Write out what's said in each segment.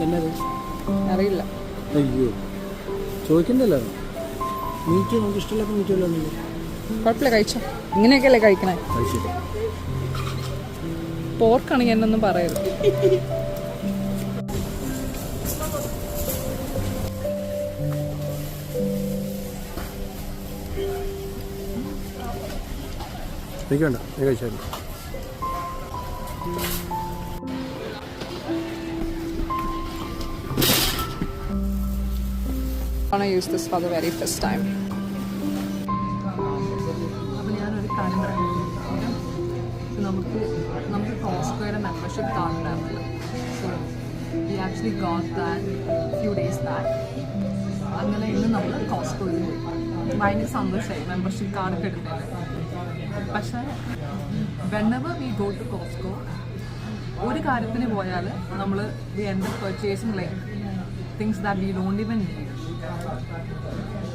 എന്നത് അറിയില്ല. അയ്യോ ചോദിക്കണ്ടല്ലോ. മീറ്റ് നമുക്ക് ഇഷ്ടമില്ലാത്ത മീറ്റ് വല്ലതും കുഴപ്പമില്ല, കഴിച്ചോ. ഇങ്ങനെയൊക്കെയല്ലേ കഴിക്കണേ. കഴിച്ചിട്ട് പോർക്കാണെങ്കിൽ എന്നൊന്നും പറയരുത്. എനിക്ക് വേണ്ട, ഞാൻ കഴിച്ചായിരുന്നു. I use this for the very first time. അപ്പോൾ ഞാനൊരു കാര്യം പറയാം. നമുക്ക് കോസ്കോയുടെ മെമ്പർഷിപ്പ് കാർഡ് ഉണ്ടായിരുന്നില്ല. So we actually got that few days back. അങ്ങനെ ഇന്ന് നമ്മൾ കോസ്കോയിൽ പോയി. ഭയങ്കര സന്തോഷമായി മെമ്പർഷിപ്പ് കാർഡൊക്കെ എടുത്തത്. പക്ഷേ whenever we go to Costco, ഒരു കാര്യത്തിന് പോയാൽ നമ്മൾ V end up purchasing like things that we don't even need.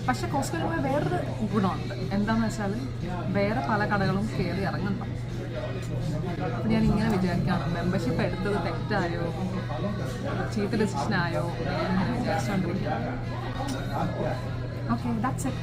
പക്ഷെ കോസ്റ്റോയിൽ പോയ വേറൊരു ഗുണമുണ്ട്. എന്താണെന്ന് വെച്ചാൽ വേറെ പല കടകളും കയറി ഇറങ്ങുന്നുണ്ട്. അപ്പം ഞാൻ ഇങ്ങനെ വിചാരിക്കുകയാണ്, മെമ്പർഷിപ്പ് എടുത്തത് തെറ്റായോ, ചീത്ത ഡിസിഷനായോ എന്ന് വിചാരിച്ചുകൊണ്ടിരിക്കുകയാണ്. Okay, that's it.